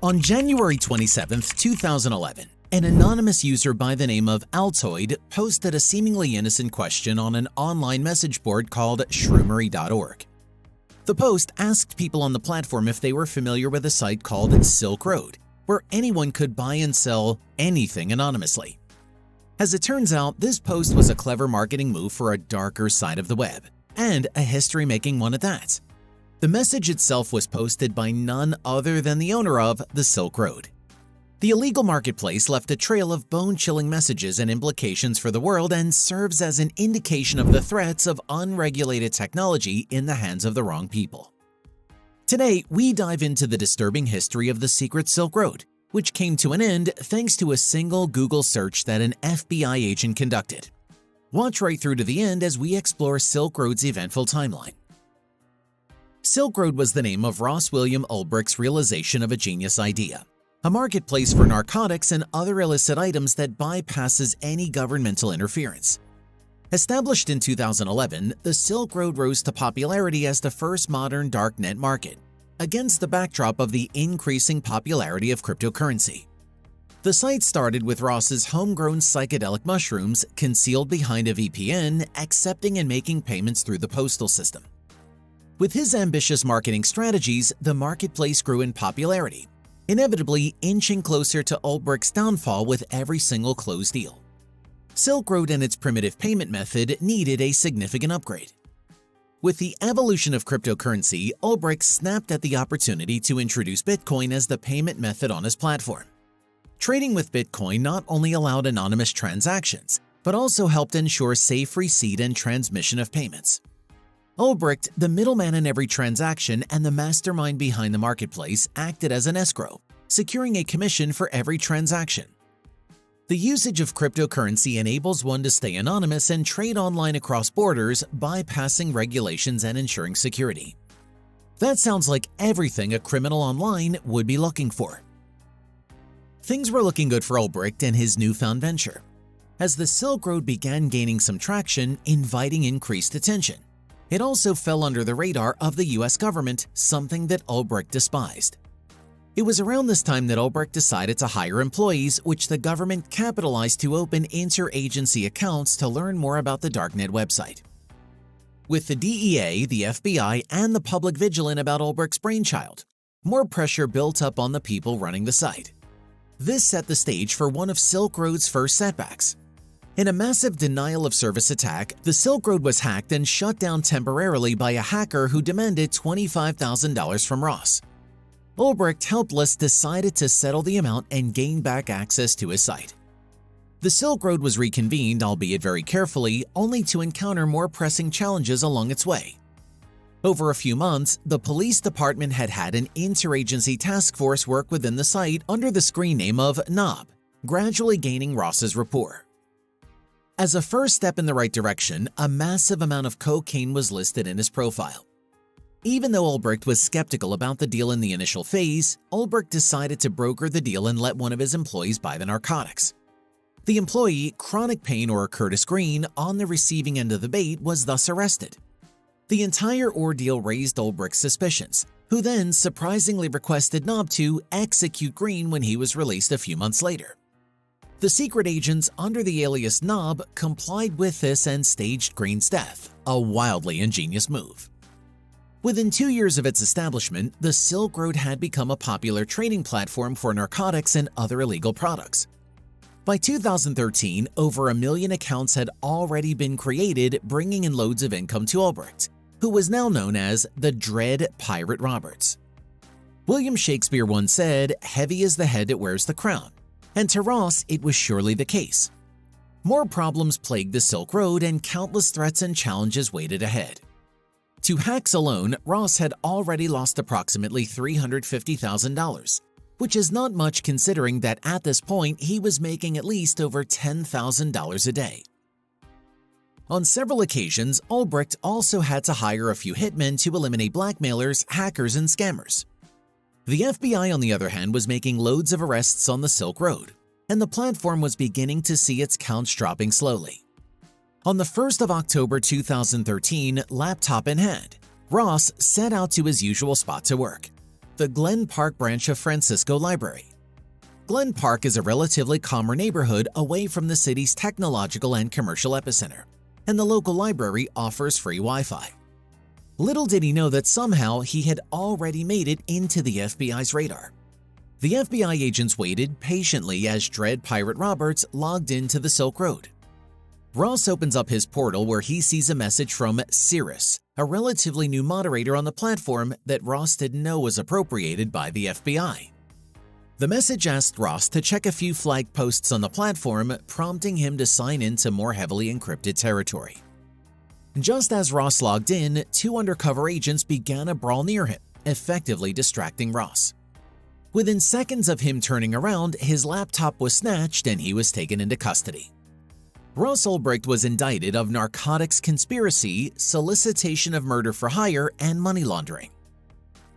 On January 27, 2011, an anonymous user by the name of Altoid posted a seemingly innocent question on an online message board called shroomery.org. The post asked people on the platform if they were familiar with a site called Silk Road, where anyone could buy and sell anything anonymously. As it turns out, this post was a clever marketing move for a darker side of the web, and a history-making one at that. The message itself was posted by none other than the owner of the Silk Road. The illegal marketplace left a trail of bone-chilling messages and implications for the world and serves as an indication of the threats of unregulated technology in the hands of the wrong people. Today, we dive into the disturbing history of the secret Silk Road, which came to an end thanks to a single Google search that an FBI agent conducted. Watch right through to the end as we explore Silk Road's eventful timeline. Silk Road was the name of Ross William Ulbricht's realization of a genius idea, a marketplace for narcotics and other illicit items that bypasses any governmental interference. Established in 2011, the Silk Road rose to popularity as the first modern darknet market, against the backdrop of the increasing popularity of cryptocurrency. The site started with Ross's homegrown psychedelic mushrooms concealed behind a VPN, accepting and making payments through the postal system. With his ambitious marketing strategies, the marketplace grew in popularity, inevitably inching closer to Ulbricht's downfall with every single closed deal. Silk Road and its primitive payment method needed a significant upgrade. With the evolution of cryptocurrency, Ulbricht snapped at the opportunity to introduce Bitcoin as the payment method on his platform. Trading with Bitcoin not only allowed anonymous transactions, but also helped ensure safe receipt and transmission of payments. Ulbricht, the middleman in every transaction and the mastermind behind the marketplace, acted as an escrow, securing a commission for every transaction. The usage of cryptocurrency enables one to stay anonymous and trade online across borders, bypassing regulations and ensuring security. That sounds like everything a criminal online would be looking for. Things were looking good for Ulbricht and his newfound venture, as the Silk Road began gaining some traction, inviting increased attention. It also fell under the radar of the US government, something that Ulbricht despised. It was around this time that Ulbricht decided to hire employees, which the government capitalized to open interagency accounts to learn more about the darknet website. With the DEA, the FBI, and the public vigilant about Ulbricht's brainchild, more pressure built up on the people running the site. This set the stage for one of Silk Road's first setbacks. In a massive denial-of-service attack, the Silk Road was hacked and shut down temporarily by a hacker who demanded $25,000 from Ross. Ulbricht, helpless, decided to settle the amount and gain back access to his site. The Silk Road was reconvened, albeit very carefully, only to encounter more pressing challenges along its way. Over a few months, the police department had an interagency task force work within the site under the screen name of Knob, gradually gaining Ross's rapport. As a first step in the right direction, a massive amount of cocaine was listed in his profile. Even though Ulbricht was skeptical about the deal in the initial phase, Ulbricht decided to broker the deal and let one of his employees buy the narcotics. The employee, Chronic Pain or Curtis Green, on the receiving end of the bait, was thus arrested. The entire ordeal raised Ulbricht's suspicions, who then surprisingly requested Knob to execute Green when he was released a few months later. The secret agents under the alias Knob complied with this and staged Green's death, a wildly ingenious move. Within 2 years of its establishment, the Silk Road had become a popular trading platform for narcotics and other illegal products. By 2013, over 1 million accounts had already been created, bringing in loads of income to Ulbricht, who was now known as the Dread Pirate Roberts. William Shakespeare once said, "Heavy is the head that wears the crown," and to Ross, it was surely the case. More problems plagued the Silk Road and countless threats and challenges waited ahead. To hacks alone, Ross had already lost approximately $350,000, which is not much considering that at this point he was making at least over $10,000 a day. On several occasions, Ulbricht also had to hire a few hitmen to eliminate blackmailers, hackers, and scammers. The FBI, on the other hand, was making loads of arrests on the Silk Road, and the platform was beginning to see its counts dropping slowly. On the 1st of October 2013, laptop in hand, Ross set out to his usual spot to work. the Glen Park branch of Francisco Library. Glen Park is a relatively calmer neighborhood away from the city's technological and commercial epicenter, and the local library offers free Wi-Fi. Little did he know that somehow he had already made it into the FBI's radar. The FBI agents waited patiently as Dread Pirate Roberts logged into the Silk Road. Ross opens up his portal where he sees a message from Cirrus, a relatively new moderator on the platform that Ross didn't know was appropriated by the FBI. The message asked Ross to check a few flagged posts on the platform, prompting him to sign into more heavily encrypted territory. Just as Ross logged in, two undercover agents began a brawl near him, effectively distracting Ross. Within seconds of him turning around, his laptop was snatched and he was taken into custody. Ross Ulbricht was indicted of narcotics conspiracy, solicitation of murder for hire, and money laundering.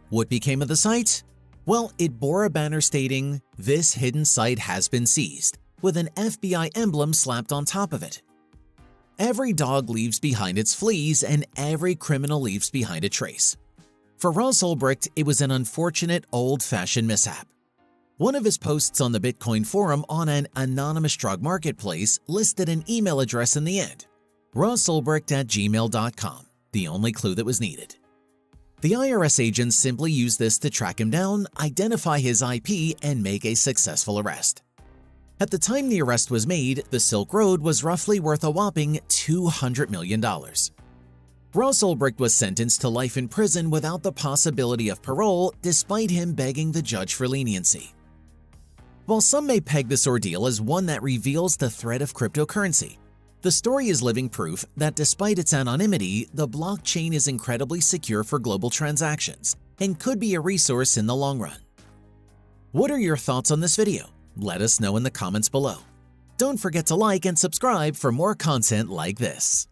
What became of the site? Well, it bore a banner stating, "This hidden site has been seized," with an FBI emblem slapped on top of it. Every dog leaves behind its fleas, and every criminal leaves behind a trace. For Ross Ulbricht, it was an unfortunate, old-fashioned mishap. One of his posts on the Bitcoin forum on an anonymous drug marketplace listed an email address in the end, rossulbricht@gmail.com, the only clue that was needed. The IRS agents simply used this to track him down, identify his IP, and make a successful arrest. At the time the arrest was made, the Silk Road was roughly worth a whopping $200 million. Ross Ulbricht was sentenced to life in prison without the possibility of parole, despite him begging the judge for leniency. While some may peg this ordeal as one that reveals the threat of cryptocurrency, the story is living proof that despite its anonymity, the blockchain is incredibly secure for global transactions and could be a resource in the long run. What are your thoughts on this video? Let us know in the comments below. Don't forget to like and subscribe for more content like this.